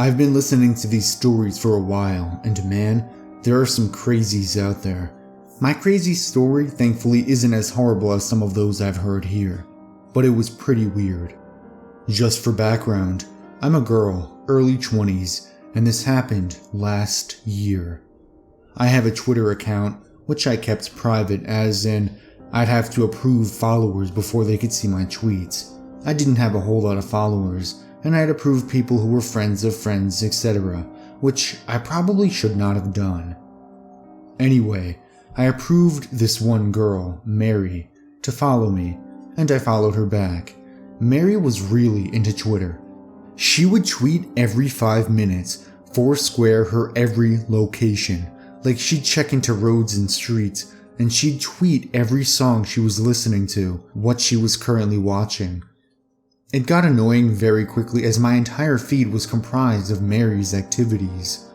I've been listening to these stories for a while, and man, there are some crazies out there. My crazy story, thankfully, isn't as horrible as some of those I've heard here, but it was pretty weird. Just for background, I'm a girl, early 20s, and this happened last year. I have a Twitter account, which I kept private, as in, I'd have to approve followers before they could see my tweets. I didn't have a whole lot of followers, and I'd approve people who were friends of friends, etc., which I probably should not have done. Anyway, I approved this one girl, Mary, to follow me, and I followed her back. Mary was really into Twitter. She would tweet every 5 minutes, foursquare her every location, like she'd check into roads and streets, and she'd tweet every song she was listening to, what she was currently watching. It got annoying very quickly as my entire feed was comprised of Mary's activities.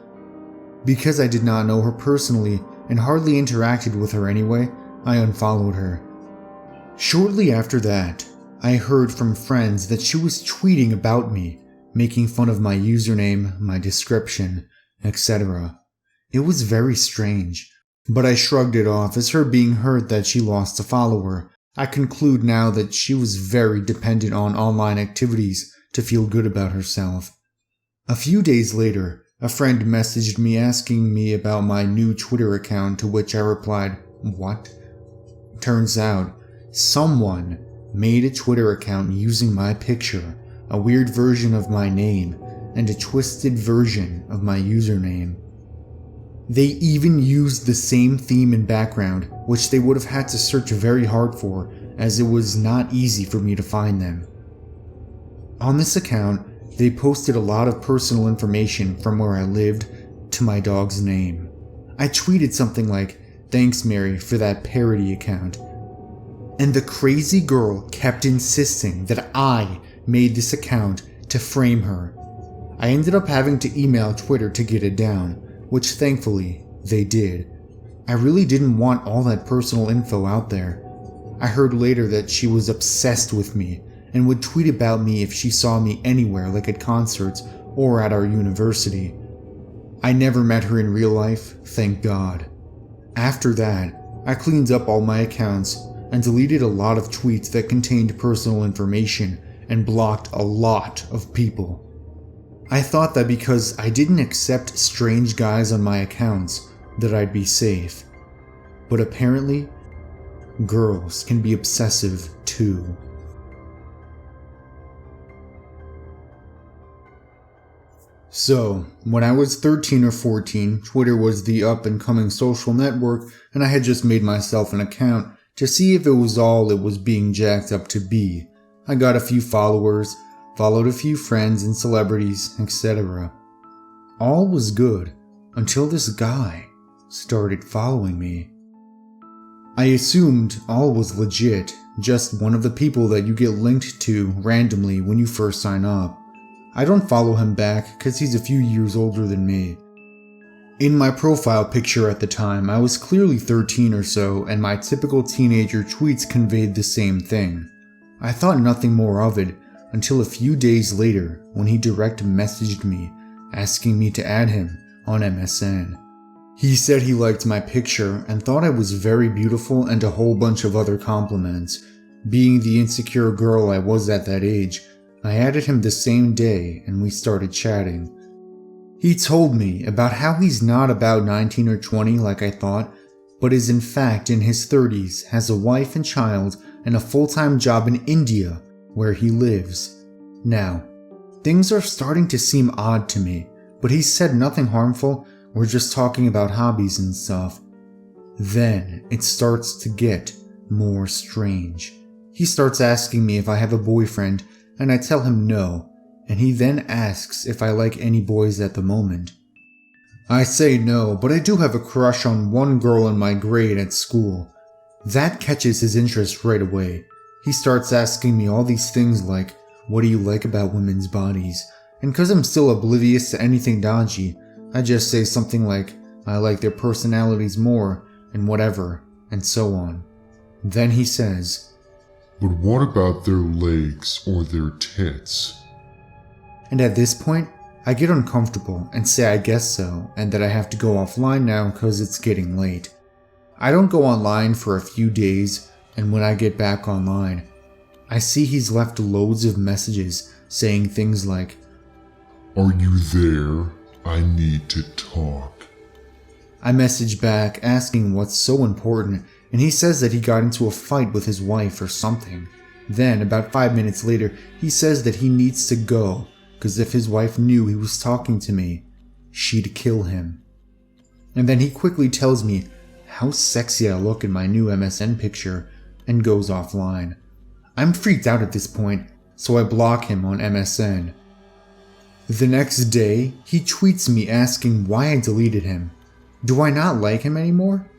Because I did not know her personally and hardly interacted with her anyway, I unfollowed her. Shortly after that, I heard from friends that she was tweeting about me, making fun of my username, my description, etc. It was very strange, but I shrugged it off as her being hurt that she lost a follower. I conclude now that she was very dependent on online activities to feel good about herself. A few days later, a friend messaged me asking me about my new Twitter account, to which I replied, "What?" Turns out, someone made a Twitter account using my picture, a weird version of my name, and a twisted version of my username. They even used the same theme and background, which they would have had to search very hard for, as it was not easy for me to find them. On this account, they posted a lot of personal information from where I lived to my dog's name. I tweeted something like, "Thanks Mary for that parody account." And the crazy girl kept insisting that I made this account to frame her. I ended up having to email Twitter to get it down, which thankfully they did. I really didn't want all that personal info out there. I heard later that she was obsessed with me and would tweet about me if she saw me anywhere, like at concerts or at our university. I never met her in real life, thank God. After that, I cleaned up all my accounts and deleted a lot of tweets that contained personal information and blocked a lot of people. I thought that because I didn't accept strange guys on my accounts, that I'd be safe. But apparently, girls can be obsessive too. So, when I was 13 or 14, Twitter was the up-and-coming social network, and I had just made myself an account to see if it was all it was being jacked up to be. I got a few followers, followed a few friends and celebrities, etc. All was good until this guy started following me. I assumed all was legit, just one of the people that you get linked to randomly when you first sign up. I don't follow him back because he's a few years older than me. In my profile picture at the time, I was clearly 13 or so, and my typical teenager tweets conveyed the same thing. I thought nothing more of it until a few days later when he direct messaged me asking me to add him on MSN. He said he liked my picture and thought I was very beautiful and a whole bunch of other compliments. Being the insecure girl I was at that age, I added him the same day and we started chatting. He told me about how he's not about 19 or 20 like I thought, but is in fact in his 30s, has a wife and child, and a full-time job in India where he lives. Now, things are starting to seem odd to me, but he said nothing harmful, we're just talking about hobbies and stuff. Then it starts to get more strange. He starts asking me if I have a boyfriend, and I tell him no, and he then asks if I like any boys at the moment. I say no, but I do have a crush on one girl in my grade at school. That catches his interest right away. He starts asking me all these things like, what do you like about women's bodies? And cause I'm still oblivious to anything dodgy, I just say something like, I like their personalities more, and whatever, and so on. Then he says, but what about their legs or their tits? And at this point, I get uncomfortable and say I guess so, and that I have to go offline now because it's getting late. I don't go online for a few days, and when I get back online, I see he's left loads of messages saying things like, "Are you there? I need to talk." I message back asking what's so important, and he says that he got into a fight with his wife or something. Then, about 5 minutes later, he says that he needs to go, because if his wife knew he was talking to me, she'd kill him. And then he quickly tells me how sexy I look in my new MSN picture, and goes offline. I'm freaked out at this point, so I block him on MSN. The next day, he tweets me asking why I deleted him. Do I not like him anymore?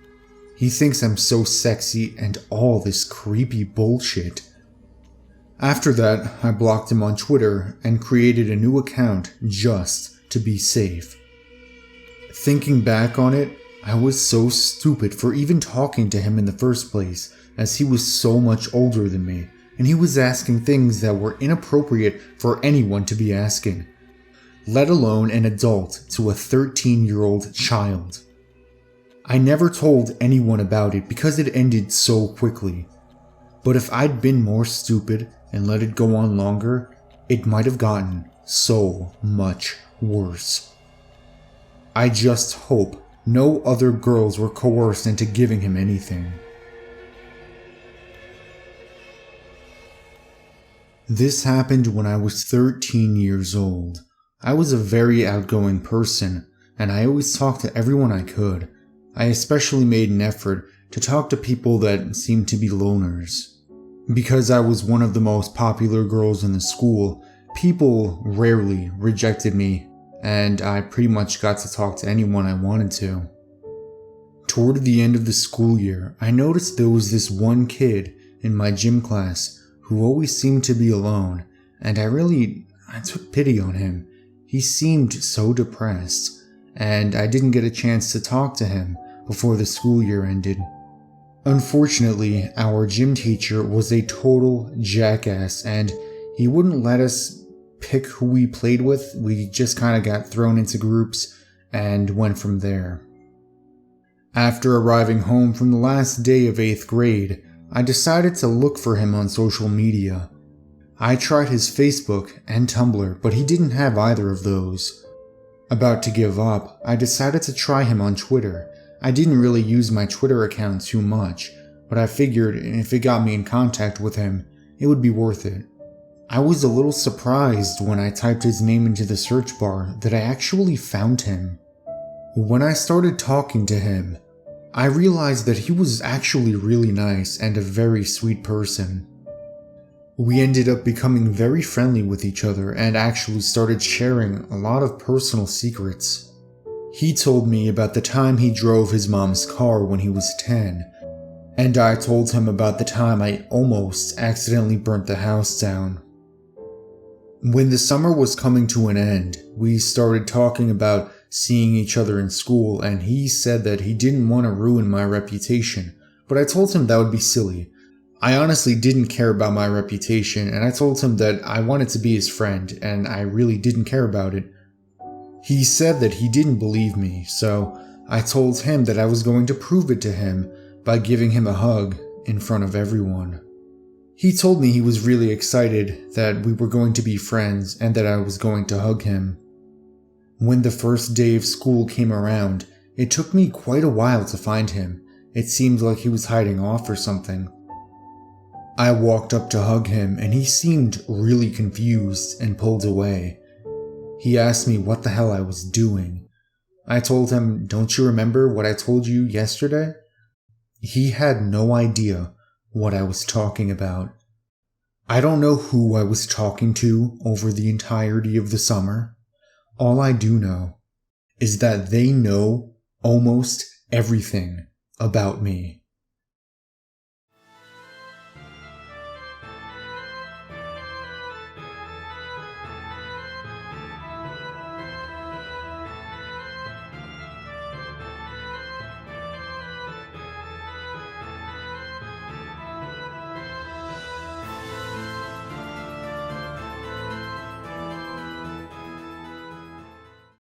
He thinks I'm so sexy and all this creepy bullshit. After that, I blocked him on Twitter and created a new account just to be safe. Thinking back on it, I was so stupid for even talking to him in the first place, as he was so much older than me, and he was asking things that were inappropriate for anyone to be asking, let alone an adult to a 13-year-old child. I never told anyone about it because it ended so quickly. But if I'd been more stupid and let it go on longer, it might have gotten so much worse. I just hope no other girls were coerced into giving him anything. This happened when I was 13 years old. I was a very outgoing person, and I always talked to everyone I could. I especially made an effort to talk to people that seemed to be loners. Because I was one of the most popular girls in the school, people rarely rejected me, and I pretty much got to talk to anyone I wanted to. Toward the end of the school year, I noticed there was this one kid in my gym class who always seemed to be alone, and I took pity on him. He seemed so depressed, and I didn't get a chance to talk to him before the school year ended. Unfortunately, our gym teacher was a total jackass, and he wouldn't let us pick who we played with. We just kind of got thrown into groups and went from there. After arriving home from the last day of 8th grade, I decided to look for him on social media. I tried his Facebook and Tumblr, but he didn't have either of those. About to give up, I decided to try him on Twitter. I didn't really use my Twitter account too much, but I figured if it got me in contact with him, it would be worth it. I was a little surprised when I typed his name into the search bar that I actually found him. When I started talking to him, I realized that he was actually really nice and a very sweet person. We ended up becoming very friendly with each other and actually started sharing a lot of personal secrets. He told me about the time he drove his mom's car when he was 10, and I told him about the time I almost accidentally burnt the house down. When the summer was coming to an end, we started talking about seeing each other in school, and he said that he didn't want to ruin my reputation, but I told him that would be silly. I honestly didn't care about my reputation, and I told him that I wanted to be his friend, and I really didn't care about it. He said that he didn't believe me, so I told him that I was going to prove it to him by giving him a hug in front of everyone. He told me he was really excited that we were going to be friends and that I was going to hug him. When the first day of school came around, it took me quite a while to find him. It seemed like he was hiding off or something. I walked up to hug him and he seemed really confused and pulled away. He asked me what the hell I was doing. I told him, "Don't you remember what I told you yesterday?" He had no idea what I was talking about. I don't know who I was talking to over the entirety of the summer. All I do know is that they know almost everything about me.